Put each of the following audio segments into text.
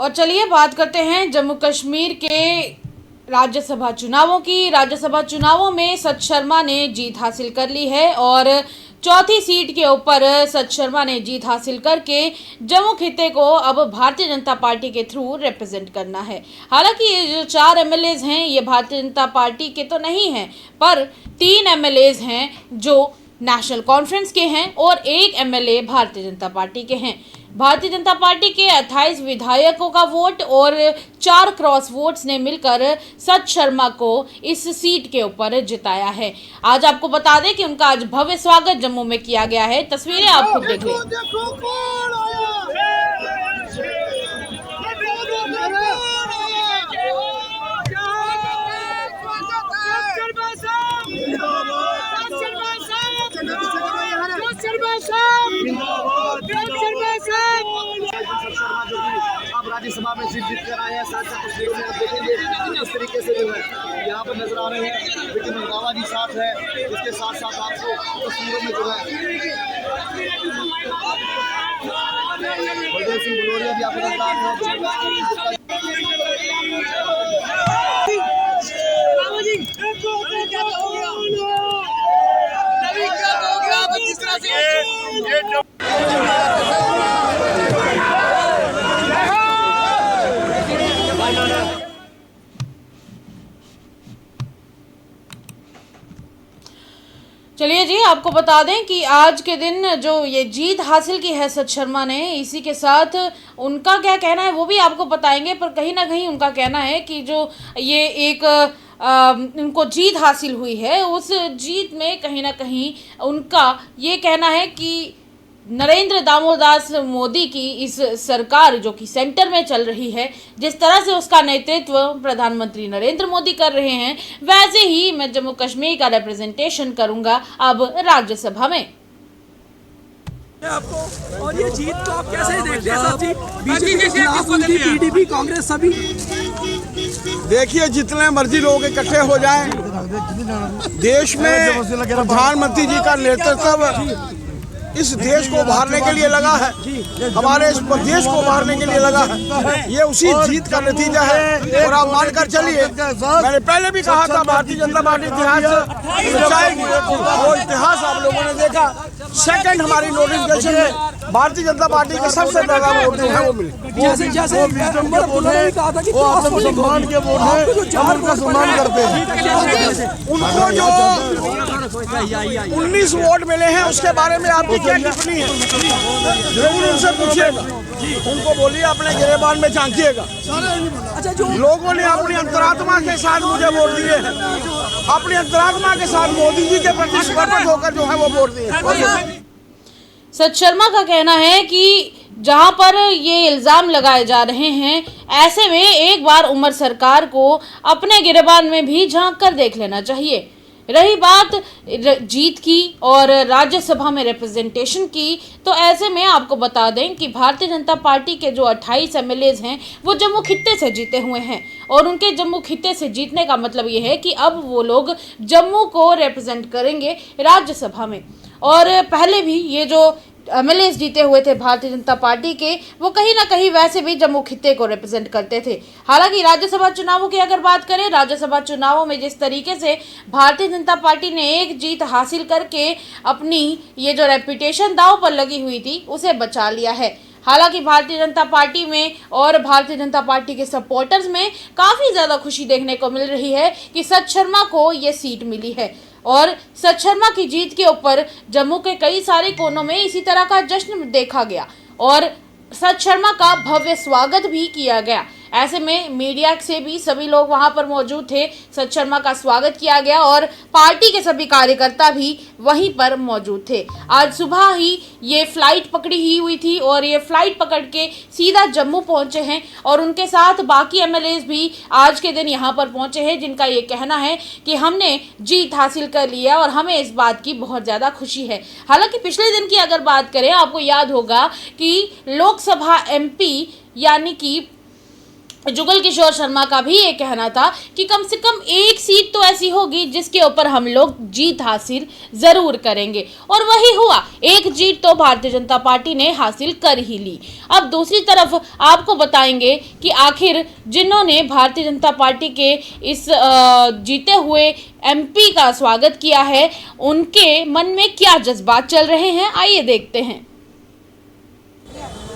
और चलिए बात करते हैं जम्मू कश्मीर के राज्यसभा चुनावों की। राज्यसभा चुनावों में सच शर्मा ने जीत हासिल कर ली है और चौथी सीट के ऊपर सच शर्मा ने जीत हासिल करके जम्मू खित्ते को अब भारतीय जनता पार्टी के थ्रू रिप्रेजेंट करना है। हालांकि ये जो 4 एमएलएज हैं ये भारतीय जनता पार्टी के तो नहीं हैं, पर 3 एमएलएज हैं जो नेशनल कॉन्फ्रेंस के हैं और 1 एमएलए भारतीय जनता पार्टी के हैं। भारतीय जनता पार्टी के 28 विधायकों का वोट और 4 क्रॉस वोट्स ने मिलकर सच शर्मा को इस सीट के ऊपर जिताया है। आज आपको बता दें कि उनका आज भव्य स्वागत जम्मू में किया गया है। तस्वीरें आप खुद देख लें। अब राज्यसभा में जीत कर आए हैं। साथ साथ तस्वीरों में आप देखेंगे इस तरीके से जो है यहाँ पर नजर आ रहे हैं। विपिन रंधावा जी साथ है, इसके साथ साथ आपको तस्वीरों में जो है बलदेव सिंह भदौरिया भी आपको नजर आ रहे हैं। चलिए जी, आपको बता दें कि आज के दिन जो ये जीत हासिल की है सच शर्मा ने, इसी के साथ उनका क्या कहना है वो भी आपको बताएंगे। पर कहीं ना कहीं उनका कहना है कि जो ये एक उनको जीत हासिल हुई है, उस जीत में कहीं ना कहीं उनका ये कहना है कि नरेंद्र दामोदास मोदी की इस सरकार जो कि सेंटर में चल रही है, जिस तरह से उसका नेतृत्व प्रधानमंत्री नरेंद्र मोदी कर रहे हैं, वैसे ही मैं जम्मू कश्मीर का रिप्रेजेंटेशन करूंगा अब राज्यसभा में। आपको और ये जीत को आप कैसे देखते हैं साहब जी? बीजेपी, पीडीपी, कांग्रेस सभी देखिए, जितने मर्जी लोग इकट्ठे हो जाएं, देश में प्रधानमंत्री जी का नेतृत्व इस देश को उभारने के लिए लगा है, हमारे इस प्रदेश को उभारने के लिए लगा है। ये उसी जीत का नतीजा है। और आप मानकर चलिए, मैंने पहले भी कहा था भारतीय जनता पार्टी इतिहास जाएगी, वो इतिहास आप लोगों ने देखा। सेकंड हमारी नोटिफिकेशन में भारतीय जनता पार्टी के सबसे ज्यादा वोट जो है वो मिले। जैसे वो अपने सम्मान के वोट है, उनका सम्मान करते हैं। उनको जो 19 वोट मिले हैं उसके बारे में आपकी क्या टिप्पणी है? जरूर उनसे पूछिएगा, उनको बोलिए अपने गिरेबान में झांकिएगा। अच्छा, जो लोगों ने अपनी अंतरात्मा के साथ मुझे वोट दिए हैं, अपनी अंतरात्मा के साथ मोदी जी के प्रति समर्पित होकर जो है वो वोट दिए। सच शर्मा का कहना है कि जहां पर ये इल्ज़ाम लगाए जा रहे हैं, ऐसे में एक बार उमर सरकार को अपने गिरेबान में भी झांक कर देख लेना चाहिए। रही बात जीत की और राज्यसभा में रिप्रेजेंटेशन की, तो ऐसे में आपको बता दें कि भारतीय जनता पार्टी के जो 28 एमएलएज हैं वो जम्मू खित्ते से जीते हुए हैं। और उनके जम्मू खित्ते से जीतने का मतलब ये है कि अब वो लोग जम्मू को रिप्रेजेंट करेंगे राज्यसभा में। और पहले भी ये जो एमएलएज जीते हुए थे भारतीय जनता पार्टी के, वो कहीं ना कहीं वैसे भी जम्मू खित्ते को रिप्रेजेंट करते थे। हालांकि राज्यसभा चुनावों की अगर बात करें, राज्यसभा चुनावों में जिस तरीके से भारतीय जनता पार्टी ने एक जीत हासिल करके अपनी ये जो रेपुटेशन दांव पर लगी हुई थी उसे बचा लिया है। हालांकि भारतीय जनता पार्टी में और भारतीय जनता पार्टी के सपोर्टर्स में काफ़ी ज़्यादा खुशी देखने को मिल रही है कि सच शर्मा को ये सीट मिली है। और सच शर्मा की जीत के ऊपर जम्मू के कई सारे कोनों में इसी तरह का जश्न देखा गया और सच शर्मा का भव्य स्वागत भी किया गया। ऐसे में मीडिया से भी सभी लोग वहां पर मौजूद थे, सच शर्मा का स्वागत किया गया और पार्टी के सभी कार्यकर्ता भी वहीं पर मौजूद थे। आज सुबह ही ये फ्लाइट पकड़ी ही हुई थी और ये फ्लाइट पकड़ के सीधा जम्मू पहुंचे हैं और उनके साथ बाकी एमएलएज भी आज के दिन यहां पर पहुंचे हैं, जिनका ये कहना है कि हमने जीत हासिल कर लिया और हमें इस बात की बहुत ज़्यादा खुशी है। हालांकि पिछले दिन की अगर बात करें, आपको याद होगा कि लोकसभा एमपी यानी कि जुगल किशोर शर्मा का भी ये कहना था कि कम से कम एक सीट तो ऐसी होगी जिसके ऊपर हम लोग जीत हासिल जरूर करेंगे, और वही हुआ। एक जीत तो भारतीय जनता पार्टी ने हासिल कर ही ली। अब दूसरी तरफ आपको बताएंगे कि आखिर जिन्होंने भारतीय जनता पार्टी के इस जीते हुए एमपी का स्वागत किया है, उनके मन में क्या जज्बात चल रहे हैं, आइए देखते हैं।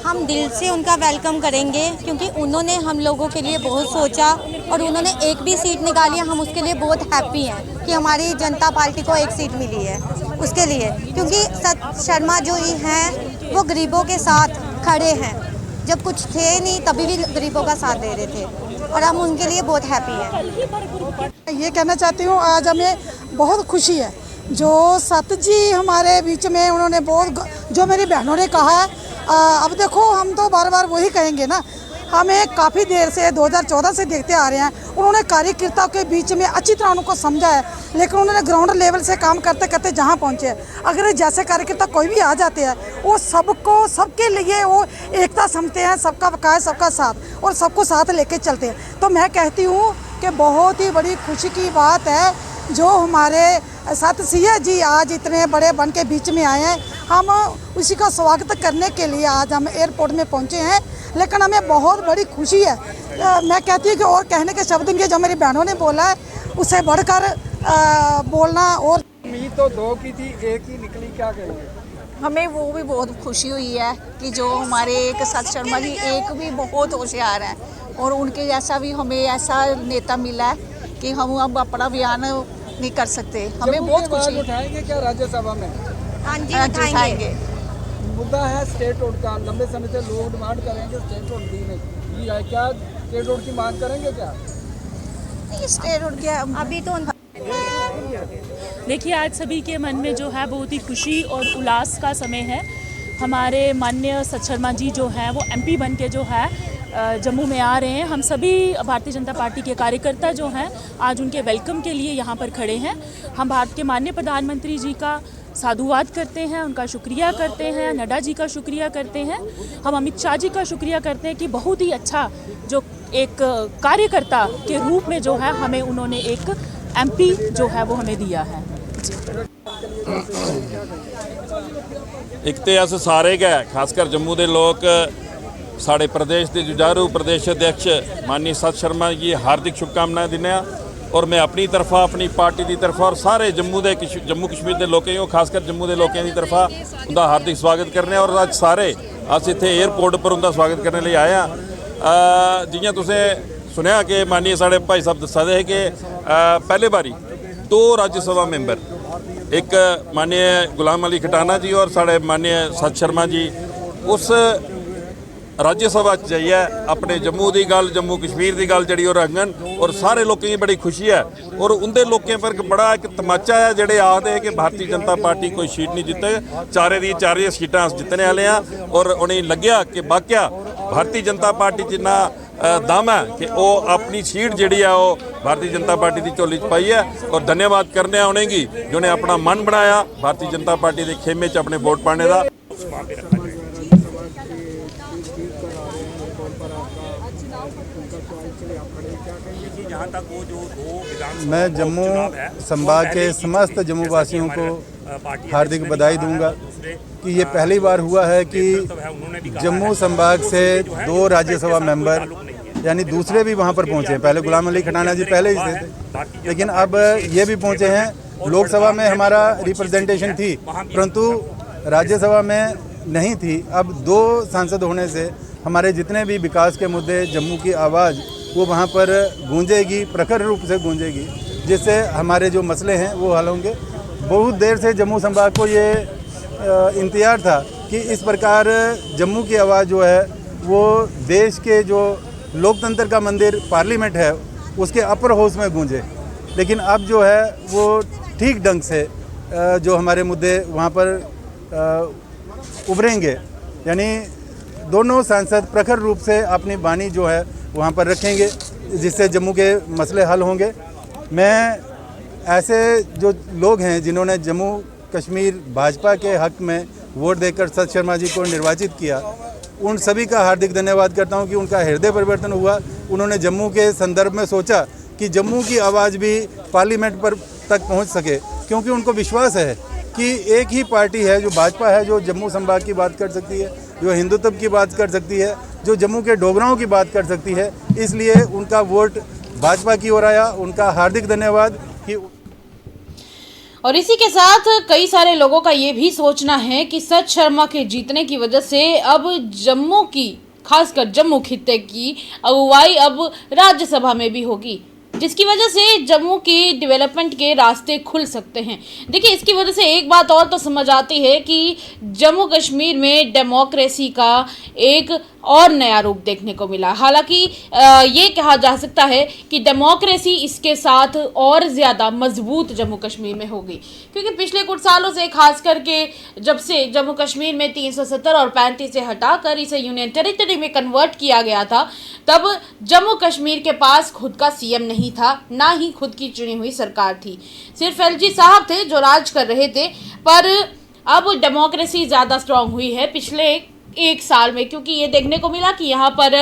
हम दिल से उनका वेलकम करेंगे क्योंकि उन्होंने हम लोगों के लिए बहुत सोचा और उन्होंने एक भी सीट निकाली। हम उसके लिए बहुत हैप्पी हैं कि हमारी जनता पार्टी को एक सीट मिली है उसके लिए, क्योंकि सत शर्मा जो ही हैं वो गरीबों के साथ खड़े हैं। जब कुछ थे नहीं तभी भी गरीबों का साथ दे रहे थे और हम उनके लिए बहुत हैप्पी हैं। ये कहना चाहती हूँ, आज हमें बहुत खुशी है जो सत जी हमारे बीच में, उन्होंने बहुत, जो मेरी बहनों ने कहा है, अब देखो हम तो बार बार वही कहेंगे ना, हमें काफ़ी देर से 2014 से देखते आ रहे हैं। उन्होंने कार्यकर्ताओं के बीच में अच्छी तरह उनको समझा है, लेकिन उन्होंने ग्राउंड लेवल से काम करते करते जहाँ पहुँचे, अगर जैसे कार्यकर्ता कोई भी आ जाते हैं वो सबको, सबके लिए वो एकता समझते हैं, सबका विकास, सबका साथ, और सबको साथ लेके चलते हैं। तो मैं कहती हूँ कि बहुत ही बड़ी खुशी की बात है जो हमारे सत सिंह जी आज इतने बड़े बन के बीच में आए हैं। हम उसी का स्वागत करने के लिए आज हम एयरपोर्ट में पहुंचे हैं, लेकिन हमें बहुत बड़ी खुशी है। मैं कहती हूँ कि और कहने के शब्द नहीं, जो मेरी बहनों ने बोला है उससे बढ़कर बोलना। और उम्मीद तो दो की थी, एक ही निकली, क्या कहेंगे? हमें वो भी बहुत खुशी हुई है कि जो हमारे एक सत शर्मा जी एक भी बहुत होशियार हैं और उनके जैसा भी हमें ऐसा नेता मिला है कि हम अब अपना बयान नहीं कर सकते। हमें बहुत खुशी है। उठाएंगे क्या राज्यसभा में? हाँ जी, उठाएंगे। मुद्दा है स्टेट रोड का, लंबे समय से लोग डिमांड करेंगे स्टेट रोड दी नहीं है, क्या स्टेट रोड की मांग करेंगे क्या? नहीं, स्टेट रोड क्या अभी तो देखिए, आज सभी के मन में जो है बहुत ही खुशी और उल्लास का समय है। हमारे माननीय सत शर्मा जी जो हैं वो एमपी बन के जो है जम्मू में आ रहे हैं। हम सभी भारतीय जनता पार्टी के कार्यकर्ता जो हैं आज उनके वेलकम के लिए यहाँ पर खड़े हैं। हम भारत के माननीय प्रधानमंत्री जी का साधुवाद करते हैं, उनका शुक्रिया करते हैं, नड्डा जी का शुक्रिया करते हैं, हम अमित शाह जी का शुक्रिया करते हैं कि बहुत ही अच्छा जो एक कार्यकर्ता के रूप में जो है हमें उन्होंने एक एमपी जो है वो हमें दिया है। एक तो अस सारे गै खासकर जम्मू के लोग साढ़े प्रदेश के जुझारू प्रदेश अध्यक्ष माननीय सत शर्मा जी हार्दिक शुभकामनाएं दिने, और मैं अपनी तरफा, अपनी पार्टी की तरफा और सारे जम्मू कश्मीर के लोगों, खासकर जम्मू के लोगों की तरफा उनका हार्दिक स्वागत करने। और अज सारे अस इत्थे एयरपोर्ट पर उनका स्वागत करने लिए आए हैं। जियां तुसें सुनिया कि माननीय साढ़े भाई साहब दसा दे कि पहले बारी 2 राज्यसभा मैंबर, एक माननीय गुलाम अली खटाना जी और साढ़े माननीय सत शर्मा जी उस राज्यसभा जाइए अपने जम्मू की गल, जम्मू कश्मीर की गल जी रखन, और सारे लोगों की बड़ी खुशी है। और उनके लोगों पर बड़ा एक तमाचा है जोड़े आखते हैं कि भारतीय जनता पार्टी कोई सीट नहीं जीते, चारे दी चारे सीटां जितने वाले हैं। और उन्हें लग्या कि वाकया भारतीय जनता पार्टी जिन्ना दम है कि वो अपनी सीट जी है वो भारतीय जनता पार्टी की झोली च पाई है। और धन्यवाद करने उन्हें जिन्हें अपना मन बनाया भारतीय जनता पार्टी के खेमे च अपने वोट पाने का। मैं जम्मू संभाग के समस्त जम्मू वासियों को हार्दिक बधाई दूंगा कि ये पहली बार हुआ है कि जम्मू संभाग से 2 राज्यसभा मेंबर यानी दूसरे भी वहाँ पर पहुँचे। पहले गुलाम अली खटाना जी पहले ही थे, लेकिन अब ये भी पहुँचे हैं। लोकसभा में हमारा रिप्रेजेंटेशन थी परंतु राज्यसभा में नहीं थी। अब 2 सांसद होने से हमारे जितने भी विकास के मुद्दे, जम्मू की आवाज़ वो वहाँ पर गूंजेगी, प्रखर रूप से गूंजेगी, जिससे हमारे जो मसले हैं वो हल होंगे। बहुत देर से जम्मू संभाग को ये इंतजार था कि इस प्रकार जम्मू की आवाज़ जो है वो देश के जो लोकतंत्र का मंदिर पार्लियामेंट है उसके अपर हाउस में गूंजे, लेकिन अब जो है वो ठीक ढंग से जो हमारे मुद्दे वहाँ पर उभरेंगे, यानी दोनों सांसद प्रखर रूप से अपनी वाणी जो है वहाँ पर रखेंगे, जिससे जम्मू के मसले हल होंगे। मैं ऐसे जो लोग हैं जिन्होंने जम्मू कश्मीर भाजपा के हक में वोट देकर सत शर्मा जी को निर्वाचित किया, उन सभी का हार्दिक धन्यवाद करता हूं कि उनका हृदय परिवर्तन हुआ, उन्होंने जम्मू के संदर्भ में सोचा कि जम्मू की आवाज़ भी पार्लियामेंट पर तक पहुंच सके, क्योंकि उनको विश्वास है कि एक ही पार्टी है जो भाजपा है, जो जम्मू संभाग की बात कर सकती है, जो हिंदुत्व की बात कर सकती है, जो जम्मू के डोगराओं की बात कर सकती है। इसलिए उनका वोट भाजपा की ओर आया। उनका हार्दिक धन्यवाद कि और इसी के साथ कई सारे लोगों का ये भी सोचना है कि सच शर्मा के जीतने की वजह से अब जम्मू की, खासकर जम्मू खित्ते की अगुवाई अब राज्यसभा में भी होगी, जिसकी वजह से जम्मू की डेवलपमेंट के रास्ते खुल सकते हैं। देखिए, इसकी वजह से एक बात और तो समझ आती है कि जम्मू कश्मीर में डेमोक्रेसी का एक और नया रूप देखने को मिला। हालांकि ये कहा जा सकता है कि डेमोक्रेसी इसके साथ और ज़्यादा मजबूत जम्मू कश्मीर में होगी, क्योंकि पिछले कुछ सालों से, खास करके जब से जम्मू कश्मीर में 370 और 35 से हटाकर इसे यूनियन टेरिटरी में कन्वर्ट किया गया था, तब जम्मू कश्मीर के पास खुद का सीएम नहीं था, ना ही खुद की चुनी हुई सरकार थी। सिर्फ एलजी साहब थे जो राज कर रहे थे। पर अब डेमोक्रेसी ज़्यादा स्ट्रांग हुई है पिछले एक साल में, क्योंकि ये देखने को मिला कि यहाँ पर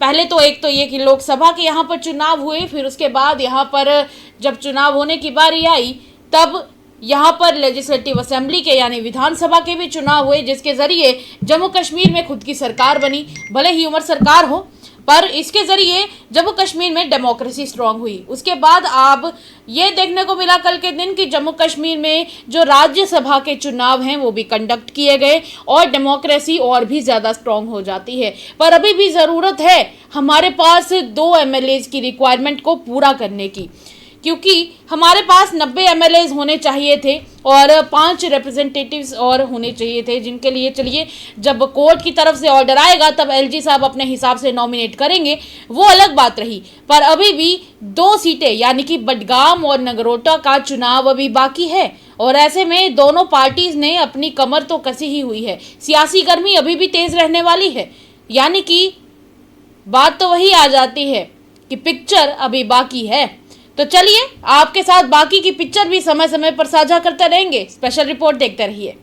पहले तो एक तो ये कि लोकसभा के यहाँ पर चुनाव हुए, फिर उसके बाद यहाँ पर जब चुनाव होने की बारी आई तब यहाँ पर लेजिस्लेटिव असेंबली के यानी विधानसभा के भी चुनाव हुए, जिसके ज़रिए जम्मू कश्मीर में खुद की सरकार बनी। भले ही उमर सरकार हो, पर इसके ज़रिए जम्मू कश्मीर में डेमोक्रेसी स्ट्रांग हुई। उसके बाद अब ये देखने को मिला कल के दिन कि जम्मू कश्मीर में जो राज्यसभा के चुनाव हैं वो भी कंडक्ट किए गए और डेमोक्रेसी और भी ज़्यादा स्ट्रांग हो जाती है। पर अभी भी ज़रूरत है हमारे पास 2 MLAs की रिक्वायरमेंट को पूरा करने की, क्योंकि हमारे पास 90 MLAs होने चाहिए थे और 5 रिप्रेजेंटेटिव्स और होने चाहिए थे, जिनके लिए चलिए जब कोर्ट की तरफ से ऑर्डर आएगा तब एलजी साहब अपने हिसाब से नॉमिनेट करेंगे, वो अलग बात रही। पर अभी भी 2 सीटें यानी कि बडगाम और नगरोटा का चुनाव अभी बाकी है और ऐसे में दोनों पार्टीज ने अपनी कमर तो कसी ही हुई है। सियासी गर्मी अभी भी तेज रहने वाली है, यानी कि बात तो वही आ जाती है कि पिक्चर अभी बाकी है। तो चलिए आपके साथ बाकी की पिक्चर भी समय समय पर साझा करते रहेंगे। स्पेशल रिपोर्ट देखते रहिए।